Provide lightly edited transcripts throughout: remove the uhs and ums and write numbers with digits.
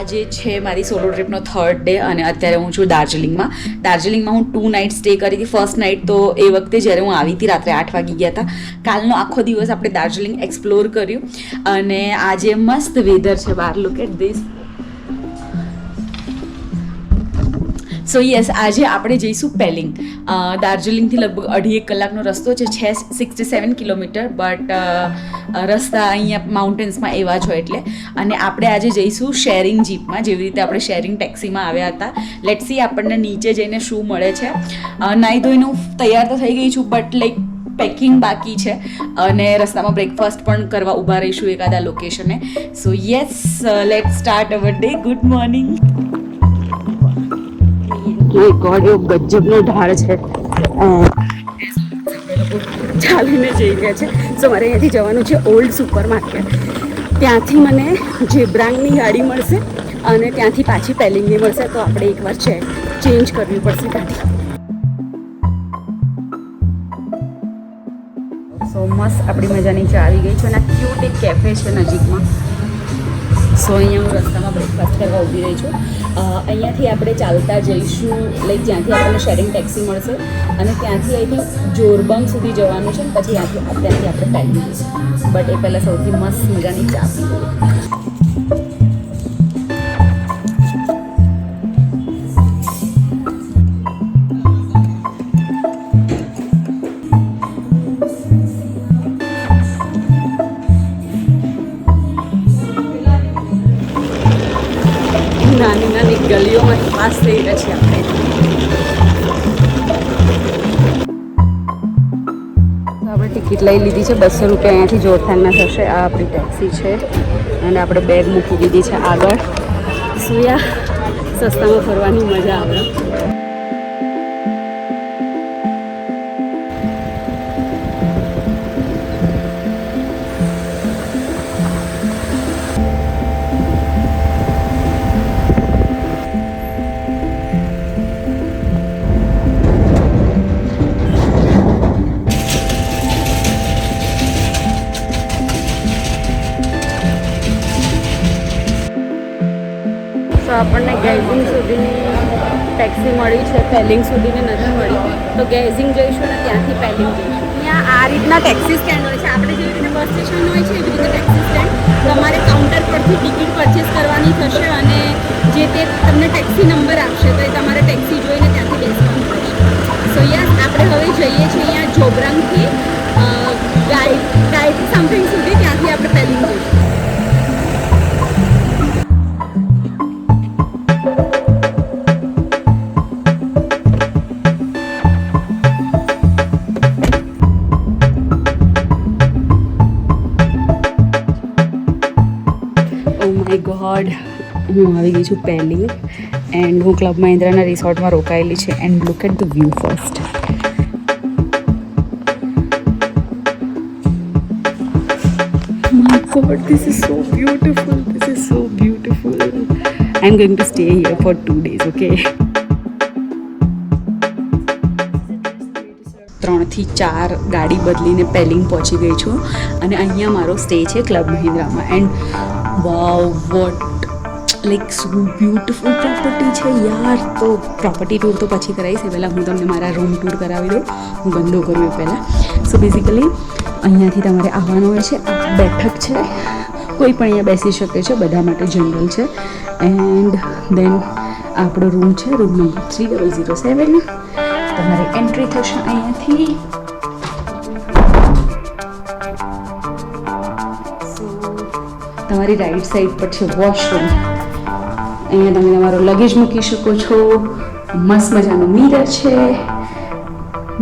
આજે છે મારી સોલો ટ્રીપનો 3rd ડે અને અત્યારે હું છું દાર્જિલિંગમાં હું 2 નાઇટ સ્ટે કરી હતી. ફર્સ્ટ નાઇટ તો એ વખતે જ્યારે હું આવી હતી રાત્રે 8 વાગી ગયા હતા. કાલનો આખો દિવસ આપણે દાર્જિલિંગ એક્સપ્લોર કર્યું અને આજે મસ્ત વેધર છે બહાર. Look at this. So yes, આજે આપણે જઈશું પેલિંગ. દાર્જિલિંગથી લગભગ 2.5 કલાકનો રસ્તો છે 67 કિલોમીટર, બટ રસ્તા અહીંયા માઉન્ટેન્સમાં એવા જ હોય એટલે. અને આપણે આજે જઈશું શેરિંગ જીપમાં, જેવી રીતે આપણે શેરિંગ ટેક્સીમાં આવ્યા હતા. લેટ્સ સી આપણને નીચે જઈને શું મળે છે. નાહી ધોઈને હું તૈયાર તો થઈ ગઈ છું, બટ લાઈક પેકિંગ બાકી છે અને રસ્તામાં બ્રેકફાસ્ટ પણ કરવા ઊભા રહીશું એકાદા લોકેશને. So yes, let's start our day. Good morning. My god, એવો ગજબનો ઢાળ છે. ચાલીને જઈ રહ્યા છે. સો મારે અહીંયાથી જવાનું છે ઓલ્ડ સુપર માર્કેટ. ત્યાંથી મને જેબ્રાંગની ગાડી મળશે અને ત્યાંથી પાછી પેલિંગની મળશે. તો આપણે એકવાર ચેન્જ કરવી પડશે ગાડી. સો મસ્ત આપણી મજાની ચા આવી ગઈ છે અને આ ક્યુટ એક કેફે છે નજીકમાં. સો અહીંયા હું રસ્તામાં બ્રેકફાસ્ટ કરવા ઊભી રહી છું. અહીંયાથી આપણે ચાલતા જઈશું, લાઈક જ્યાંથી આપણને શેરિંગ ટેક્સી મળશે અને ત્યાંથી આઈ થિંક જોરબંગ સુધી જવાનું છે. પછી ત્યાંથી આપણે પેલિંગ જઈશું. બટ એ પહેલાં સૌથી મસ્ત મજાની ચા પી લઈએ. નાની નાની ગલીઓમાં પાસ થઈ રહ્યા છીએ આપણે. આપણે ટિકિટ લઈ લીધી છે. 200 રૂપિયા અહીંયાથી જોરથાણના થશે. આ આપણી ટેક્સી છે અને આપણે બેગ મૂકી દીધી છે આગળ. સુયા સસ્તામાં ફરવાની મજા આવે. આપણને ગેઝિંગ સુધીની ટેક્સી મળી છે, પેલિંગ સુધીની નથી મળી. તો ગેઝિંગ જઈશું ને ત્યાંથી પેલિંગ જઈશું. ત્યાં આ રીતના ટેક્સી સ્ટેન્ડ હોય છે. આપણે જેવી રીતે બસ સ્ટેશન હોય છે એવી રીતે ટેક્સી સ્ટેન્ડ. તમારે કાઉન્ટર પરથી ટિકિટ પરચેસ કરવાની થશે અને જે તે તમને ટેક્સી નંબર આપશે તો એ તમારે ટેક્સી જોઈને ત્યાંથી બેસવાનું થશે. સો યસ, આપણે હવે જઈએ છીએ અહીંયા જોબ્રાંગથી ગાયથી સમથિંગ સુધી. ત્યાંથી આપણે પેલિંગ જઈશું. ગોડ, હું આવી ગઈ છું પેલિંગ એન્ડ હું ક્લબ મહિન્દ્રાના રિસોર્ટમાં રોકાયેલી છે. And look at the view first. My god, this is so beautiful. This is so beautiful. I am going to stay here for 2 days. Okay, 3 થી 4 ગાડી બદલીને પેલિંગ પહોંચી ગઈ છું અને અહીંયા મારો સ્ટે છે ક્લબ મહિન્દ્રામાં. And wow, what like so beautiful property છે યાર. તો પ્રોપર્ટી ટૂર તો પછી કરાવીશ. એ પહેલાં હું તમને મારા રૂમ ટૂર કરાવી દઉં. હું ગંદો કરું એ પહેલાં. સો બેઝિકલી અહીંયાથી તમારે આવવાનું હોય છે. આ બેઠક છે, કોઈ પણ અહીંયા બેસી શકે છે, બધા માટે જનરલ છે. એન્ડ દેન આપણો રૂમ છે, રૂમ નંબર 3007. તમારી એન્ટ્રી થશે અહીંયાથી. તમારી રાઈટ સાઈડ પર છે વોશરૂમ. અહીંયા તમે તમારો લગેજ મૂકી શકો છો. મસ્ત મજાનું મિરર છે,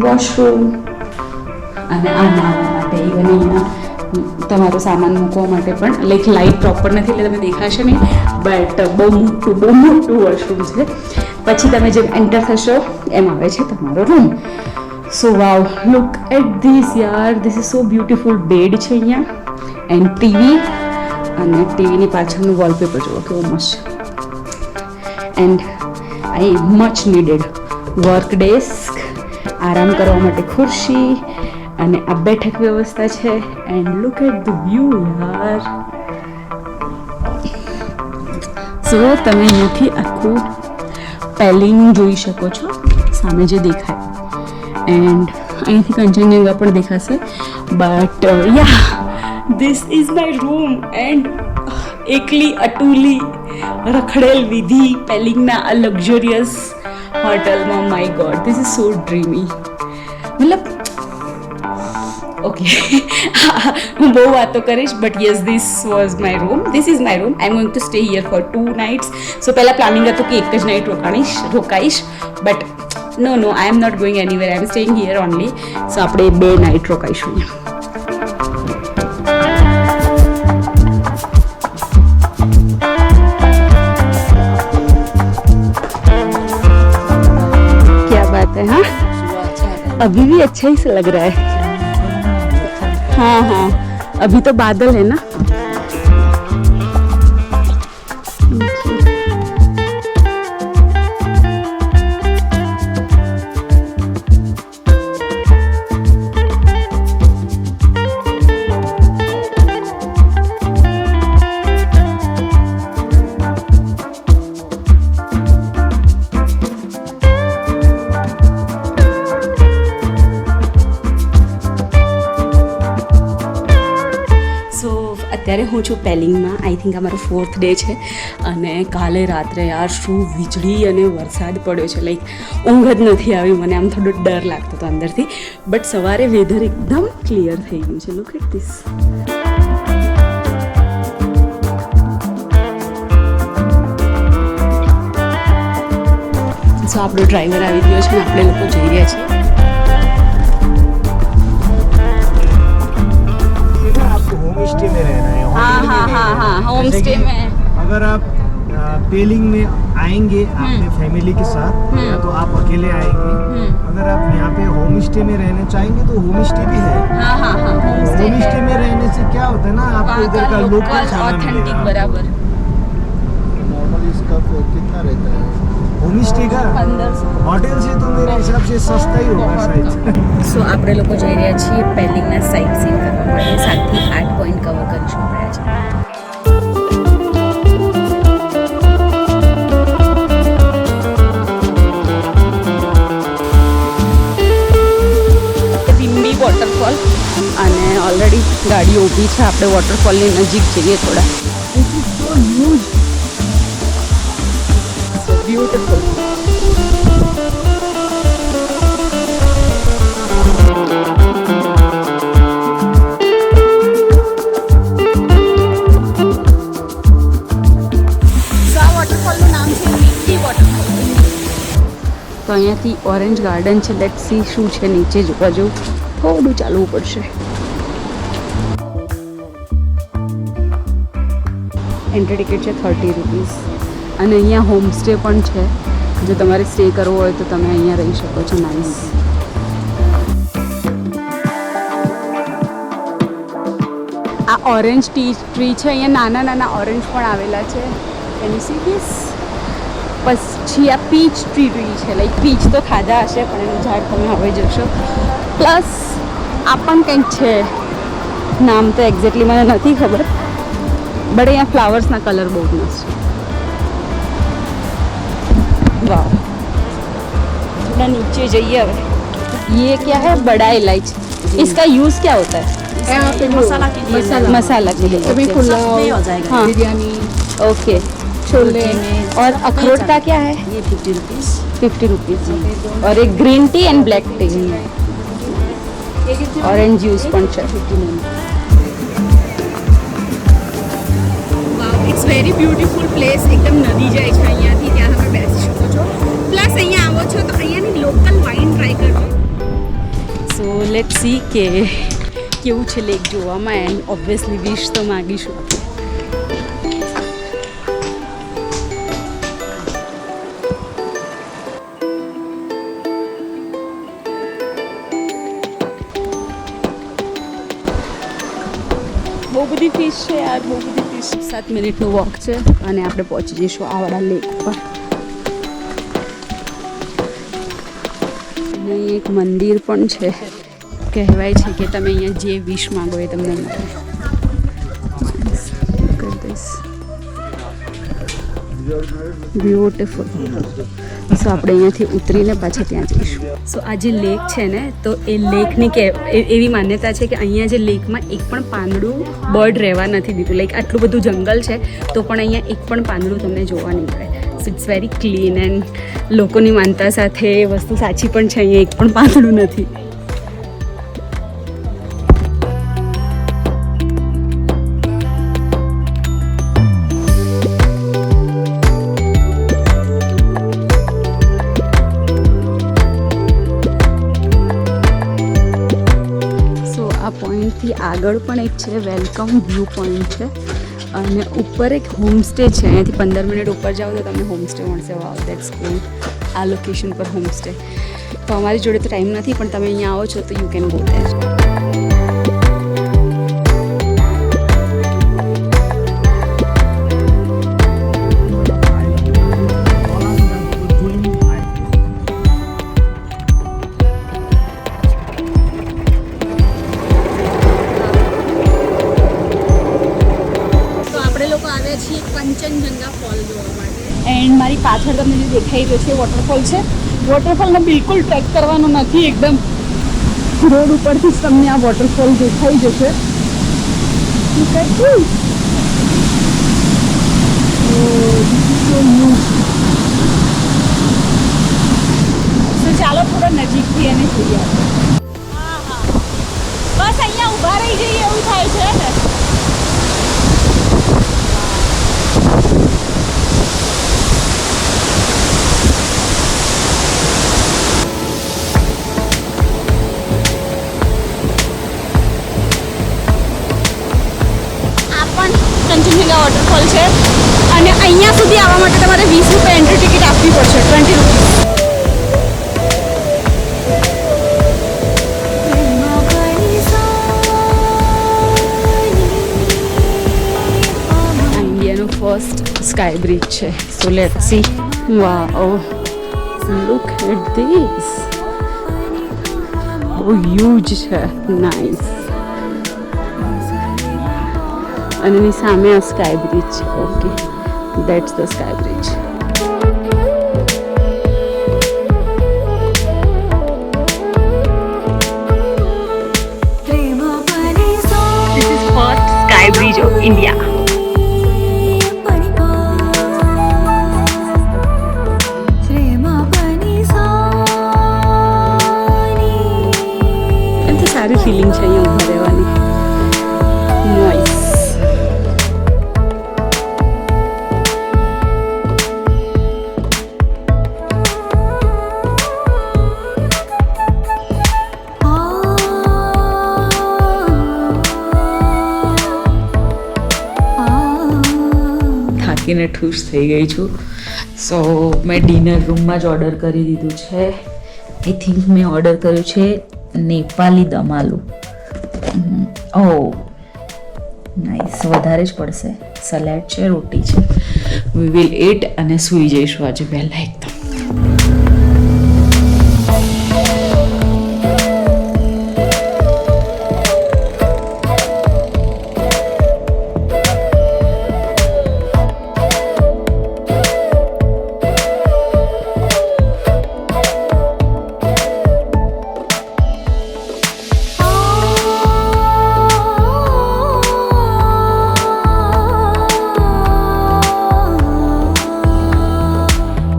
વોશરૂમ અને આ નાવા માટે ઇવન અહીંયા તમારો સામાન મૂકવા માટે પણ લાઈટ પ્રોપર નથી એટલે તમે દેખાશે નહીં, બટ બહુ મોટું વોશરૂમ છે. પછી તમે જેમ એન્ટર થશો એમ આવે છે તમારો room. So wow, look at this યાર. This is so beautiful. Bed છે અહીંયા એન્ડ ટીવી અને ટીવીની પાછળનું વોલપેપર જુઓ કેવો મસ્ત. And I much needed work desk, આરામ કરવા માટે ખુરશી અને આ બેઠક વ્યવસ્થા છે. And look at the view યાર. સો તમે અહીંયાથી આખું પેલિંગ જોઈ શકો છો, સામે જે દેખાય, એન્ડ અહીંયાથી કંચનજંગા પણ દેખાશે. But ya this is my room and એકલી અટુલી રખડેલ વિધિ પેલિંગના આ લક્ઝરિયસ હોટલમાં. My god, this is so dreamy. મતલબ ઓકે હું બહુ વાતો કરીશ, but yes this was my room. This is my room. I am going to stay here for 2 nights. So પહેલાં પ્લાનિંગ હતું કે એક જ નાઇટ રોકાઈશ, but no I am not going anywhere. I am staying here only. સો આપણે 2 night રોકાઈશું. क्या बात है. हाँ, अभी भी अच्छा ही से लग रहा है. हाँ हाँ, अभी तो बादल है ना. અત્યારે હું છું પેલિંગમાં. આઈ થિંક આ મારો 4th ડે છે અને કાલે રાત્રે યાર શું વીજળી અને વરસાદ પડ્યો છે. લાઈક ઊંઘ જ નથી આવી મને. આમ થોડો ડર લાગતો હતો અંદરથી, બટ સવારે વેધર એકદમ ક્લિયર થઈ ગયું છે. Look at this. સો આપણો ડ્રાઈવર આવી ગયો છે ને આપણે લોકો જઈ રહ્યા છીએ. स्टे में रहना है. हाँ, होम स्टे में. अगर आप पेलिंग में आएंगे अपने फैमिली के साथ, या तो आप अकेले आएंगे. अगर आप यहाँ पे होम स्टे में रहना चाहेंगे तो होम स्टे भी है. हाँ, होम स्टे में रहने से क्या होता है ना, आपको इधर का लोकल खाना मिलेगा. बराबर. नॉर्मली इसका कितना रहता है? होम स्टे का 1500. होटल से तो मेरे हिसाब से सस्ता ही होगा शायद. સો આપણે લોકો જઈ રહ્યા છીએ પેલિંગના સાઇટ સીન કરવા માટે. 7 થી 8 પોઈન્ટ કવર કરીશું આપણે આજે. રિમ્બી વોટરફોલ અને ઓલરેડી ગાડીઓ ઊભી છે. આપણે વોટરફોલની નજીક જઈએ થોડા. This is so huge, so beautiful. તો અહીંયાથી ઓરેન્જ ગાર્ડન છે. લેટ્સ સી શું છે નીચે જોવા જેવું. થોડું ચાલવું પડશે. એન્ટ્રી ટિકિટ છે 30 રૂપીઝ અને અહીંયા હોમ સ્ટે પણ છે. જો તમારે સ્ટે કરવો હોય તો તમે અહીંયા રહી શકો છો. નાઇસ. આ ઓરેન્જ ટ્રી છે. અહીંયા નાના નાના ઓરેન્જ પણ આવેલા છે. Can you see this? પછી આ પીચ ટ્રી છે. લાઈક પીચ તો ખાધા હશે પણ એનું ઝાડ તમે હવે જોશો. પ્લસ આ પણ કંઈક છે, નામ તો એક્ઝેક્ટલી મને નથી ખબર, બટ અહીંયા ફ્લાવર્સના કલર બહુ મસ્ત છે. वाह, थोड़ा नीचे जाइए. अब ये क्या है? बड़ा इलायची. इसका यूज़ क्या होता है? यहाँ पे मसाला के लिए, मसाला के लिए. कभी पुलाव, हाँ. बिरयानी, ओके. छोले और अखरोट का क्या है? ये 50 रुपीज़. 50 रुपीज़. और एक green tea and black tea. Orange juice पण છે. It's very beautiful place. એકદમ નદી જાય છે અહીંયાથી, ત્યાં તમે બેસી શકો છો. પ્લસ અહીંયા આવો છો તો અહીંયાની લોકલ વાઇન ટ્રાય કરજો. સો લેટ સી કે કેવું છે લેક જોવામાં. એન્ડ ઓબ્વિયસલી વિશ તો માગીશું આપણે. બહુ બધી ફિશ છે યાર, બહુ બધી ફિશ. 7 મિનિટનું વોક છે અને આપણે પહોંચી જઈશું આ વાળા લેક પર. અને અહીં એક મંદિર પણ છે. કહેવાય છે કે તમે અહીંયા જે વિશ માંગો એ તમને મળે. બ્યુટીફુલ. સો આપણે અહીંયાથી ઉતરીને પાછા ત્યાં જઈશું. સો આ જે લેક છે ને, તો એ લેકની એવી માન્યતા છે કે અહીંયા જે લેકમાં એક પણ પાંદડું બર્ડ રહેવા નથી દીધું. લાઈક આટલું બધું જંગલ છે તો પણ અહીંયા એક પણ પાંદડું તમને જોવા નહીં મળે. So it's very clean and લોકોની માનતા સાથે એ વસ્તુ સાચી પણ છે. અહીંયા એક પણ પાંદડું નથી. પોઈન્ટથી આગળ પણ એક છે વેલકમ વ્યૂ પોઈન્ટ છે અને ઉપર એક હોમસ્ટે છે. અહીંયાથી 15 મિનિટ ઉપર જાઓ તો તમને હોમસ્ટે મળશે. વાવ, દેટ્સ કૂલ. આ લોકેશન પર હોમસ્ટે. તો અમારી જોડે તો ટાઈમ નથી, પણ તમે અહીંયા આવો છો તો you can go there. Kanchenjunga fall જોવા માટે. એન્ડ મારી પાછળ તમને જે દેખાઈ રહ્યો છે વોટરફોલ છે. વોટરફોલને બિલકુલ ટ્રેક કરવાનું નથી, એકદમ રોડ ઉપરથી જ તમને આ વોટરફોલ દેખાઈ જશે. તો ચાલો થોડા નજીકથી એને જોઈએ. બસ અહીંયા ઊભા રહી જઈએ એવું થાય છે ને. કંચનજંગા વોટરફોલ છે અને અહીંયા સુધી આવવા માટે તમારે 20 રૂપિયા એન્ટ્રી ટિકિટ આપવી પડશે. 20 રૂપીસ. ઇન્ડિયાનો ફર્સ્ટ સ્કાય બ્રિજ છે. So let's see. Wow, look at this. બહુ હ્યુજ છે. નાઇસ. અને એની સામે આ સ્કાય બ્રિજ છે. Okay, that's the sky bridge. This is first sky bridge of India. એમ તો સારી ફિલિંગ છે અહીંયા ઊભા રહેવાની. નાઇસ. થાકીને ઠૂસ થઈ ગઈ છું. સો મેં ડિનર રૂમમાં જ ઓર્ડર કરી દીધું છે. આઈ થિંક મેં ઓર્ડર કર્યું છે નેપાલી દમ આલુ. ઓહ નાઇસ. વધારે જ પડશે. સલાડ છે, રોટી છે. વી વિલ ઇટ અને સૂઈ જઈશું આજે વહેલા એકદમ.